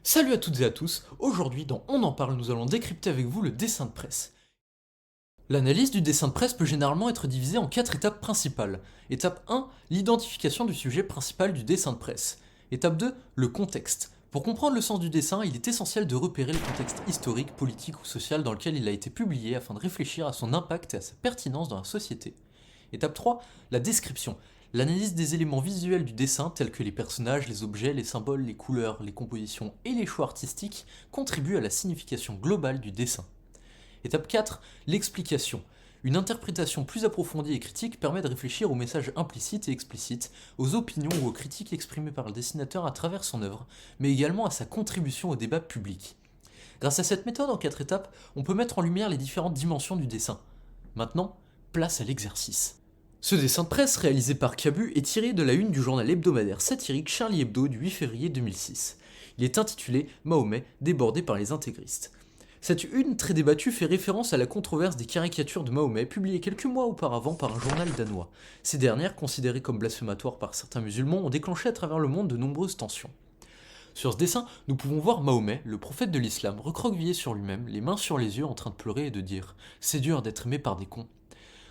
Salut à toutes et à tous, aujourd'hui dans On en parle, nous allons décrypter avec vous le dessin de presse. L'analyse du dessin de presse peut généralement être divisée en 4 étapes principales. Étape 1, l'identification du sujet principal du dessin de presse. Étape 2, le contexte. Pour comprendre le sens du dessin, il est essentiel de repérer le contexte historique, politique ou social dans lequel il a été publié afin de réfléchir à son impact et à sa pertinence dans la société. Étape 3, la description. L'analyse des éléments visuels du dessin, tels que les personnages, les objets, les symboles, les couleurs, les compositions et les choix artistiques, contribue à la signification globale du dessin. Étape 4, l'explication. Une interprétation plus approfondie et critique permet de réfléchir aux messages implicites et explicites, aux opinions ou aux critiques exprimées par le dessinateur à travers son œuvre, mais également à sa contribution au débat public. Grâce à cette méthode en 4 étapes, on peut mettre en lumière les différentes dimensions du dessin. Maintenant, place à l'exercice. Ce dessin de presse réalisé par Cabu est tiré de la une du journal hebdomadaire satirique Charlie Hebdo du 8 février 2006. Il est intitulé Mahomet débordé par les intégristes. Cette une très débattue fait référence à la controverse des caricatures de Mahomet publiées quelques mois auparavant par un journal danois. Ces dernières, considérées comme blasphématoires par certains musulmans, ont déclenché à travers le monde de nombreuses tensions. Sur ce dessin, nous pouvons voir Mahomet, le prophète de l'islam, recroquevillé sur lui-même, les mains sur les yeux en train de pleurer et de dire « C'est dur d'être aimé par des cons ».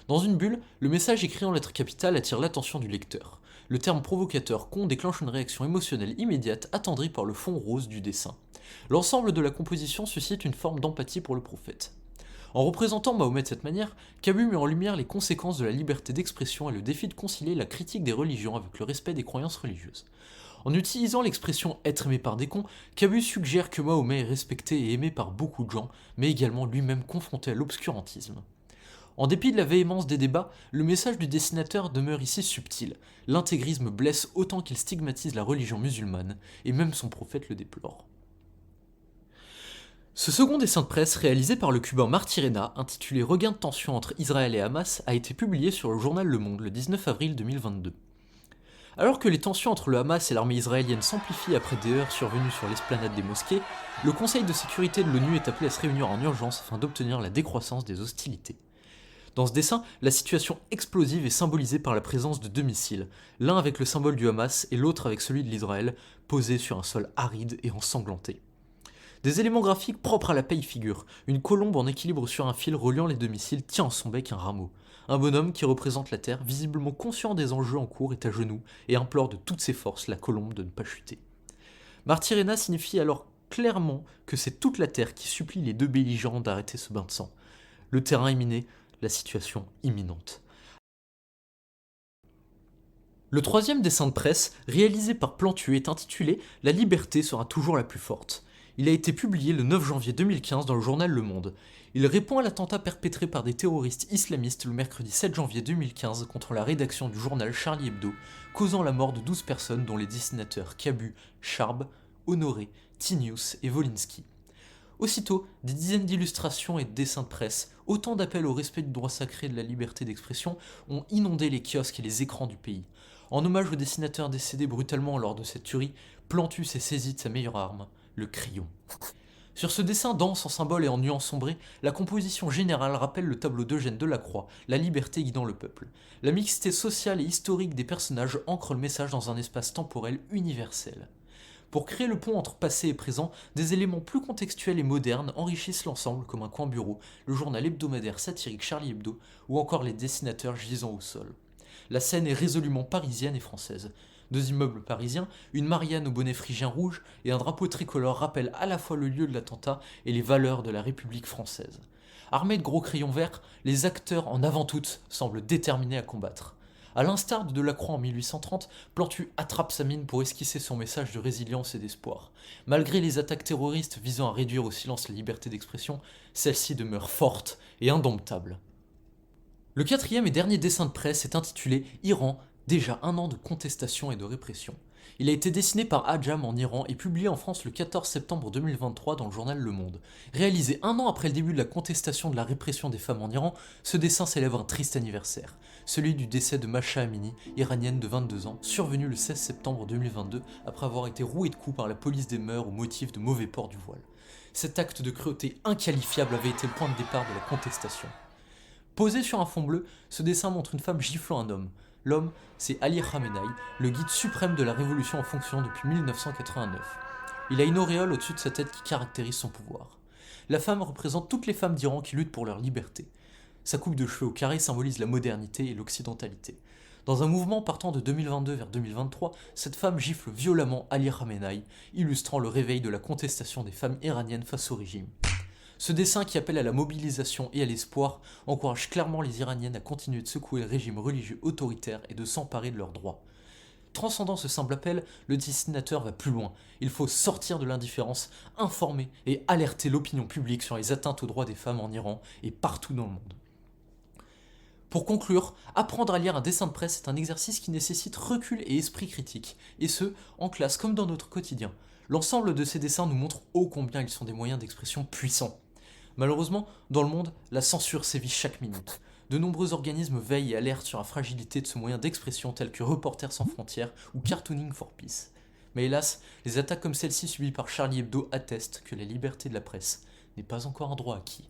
Dans une bulle, le message écrit en lettres capitales attire l'attention du lecteur. Le terme provocateur con déclenche une réaction émotionnelle immédiate attendrie par le fond rose du dessin. L'ensemble de la composition suscite une forme d'empathie pour le prophète. En représentant Mahomet de cette manière, Cabu met en lumière les conséquences de la liberté d'expression et le défi de concilier la critique des religions avec le respect des croyances religieuses. En utilisant l'expression être aimé par des cons, Cabu suggère que Mahomet est respecté et aimé par beaucoup de gens, mais également lui-même confronté à l'obscurantisme. En dépit de la véhémence des débats, le message du dessinateur demeure ici subtil. L'intégrisme blesse autant qu'il stigmatise la religion musulmane, et même son prophète le déplore. Ce second dessin de presse, réalisé par le cubain Marty Reyna, intitulé Regain de tension entre Israël et Hamas, a été publié sur le journal Le Monde le 19 avril 2022. Alors que les tensions entre le Hamas et l'armée israélienne s'amplifient après des heurts survenus sur l'esplanade des mosquées, le Conseil de sécurité de l'ONU est appelé à se réunir en urgence afin d'obtenir la décroissance des hostilités. Dans ce dessin, la situation explosive est symbolisée par la présence de deux missiles, l'un avec le symbole du Hamas et l'autre avec celui de l'Israël, posés sur un sol aride et ensanglanté. Des éléments graphiques propres à la paix y figurent. Une colombe en équilibre sur un fil reliant les deux missiles tient en son bec un rameau. Un bonhomme qui représente la Terre, visiblement conscient des enjeux en cours, est à genoux et implore de toutes ses forces la colombe de ne pas chuter. Marty Reyna signifie alors clairement que c'est toute la Terre qui supplie les deux belligérants d'arrêter ce bain de sang. Le terrain est miné, la situation imminente. Le troisième dessin de presse, réalisé par Plantu, est intitulé La liberté sera toujours la plus forte. Il a été publié le 9 janvier 2015 dans le journal Le Monde. Il répond à l'attentat perpétré par des terroristes islamistes le mercredi 7 janvier 2015 contre la rédaction du journal Charlie Hebdo, causant la mort de 12 personnes dont les dessinateurs Cabu, Charb, Honoré, Tinius et Wolinski. Aussitôt, des dizaines d'illustrations et de dessins de presse, autant d'appels au respect du droit sacré de la liberté d'expression, ont inondé les kiosques et les écrans du pays. En hommage au dessinateur décédé brutalement lors de cette tuerie, Plantu s'est saisi de sa meilleure arme, le crayon. Sur ce dessin dense en symboles et en nuances sombrées, la composition générale rappelle le tableau d'Eugène Delacroix, La liberté guidant le peuple. La mixité sociale et historique des personnages ancre le message dans un espace temporel universel. Pour créer le pont entre passé et présent, des éléments plus contextuels et modernes enrichissent l'ensemble comme un coin bureau, le journal hebdomadaire satirique Charlie Hebdo ou encore les dessinateurs gisant au sol. La scène est résolument parisienne et française. Deux immeubles parisiens, une Marianne au bonnet phrygien rouge et un drapeau tricolore rappellent à la fois le lieu de l'attentat et les valeurs de la République française. Armés de gros crayons verts, les acteurs en avant-toute semblent déterminés à combattre. A l'instar de Delacroix en 1830, Plantu attrape sa mine pour esquisser son message de résilience et d'espoir. Malgré les attaques terroristes visant à réduire au silence la liberté d'expression, celle-ci demeure forte et indomptable. Le quatrième et dernier dessin de presse est intitulé Iran, déjà un an de contestation et de répression. Il a été dessiné par Adjam en Iran et publié en France le 14 septembre 2023 dans le journal Le Monde. Réalisé un an après le début de la contestation de la répression des femmes en Iran, ce dessin célèbre un triste anniversaire, celui du décès de Masha Amini, iranienne de 22 ans, survenu le 16 septembre 2022 après avoir été rouée de coups par la police des mœurs au motif de mauvais port du voile. Cet acte de cruauté inqualifiable avait été le point de départ de la contestation. Posé sur un fond bleu, ce dessin montre une femme giflant un homme. L'homme, c'est Ali Khamenei, le guide suprême de la révolution en fonction depuis 1989. Il a une auréole au-dessus de sa tête qui caractérise son pouvoir. La femme représente toutes les femmes d'Iran qui luttent pour leur liberté. Sa coupe de cheveux au carré symbolise la modernité et l'occidentalité. Dans un mouvement partant de 2022 vers 2023, cette femme gifle violemment Ali Khamenei, illustrant le réveil de la contestation des femmes iraniennes face au régime. Ce dessin qui appelle à la mobilisation et à l'espoir encourage clairement les Iraniennes à continuer de secouer le régime religieux autoritaire et de s'emparer de leurs droits. Transcendant ce simple appel, le dessinateur va plus loin. Il faut sortir de l'indifférence, informer et alerter l'opinion publique sur les atteintes aux droits des femmes en Iran et partout dans le monde. Pour conclure, apprendre à lire un dessin de presse est un exercice qui nécessite recul et esprit critique, et ce, en classe comme dans notre quotidien. L'ensemble de ces dessins nous montre ô combien ils sont des moyens d'expression puissants. Malheureusement, dans le monde, la censure sévit chaque minute. De nombreux organismes veillent et alertent sur la fragilité de ce moyen d'expression tels que Reporters sans frontières ou Cartooning for Peace. Mais hélas, les attaques comme celle-ci subies par Charlie Hebdo attestent que la liberté de la presse n'est pas encore un droit acquis.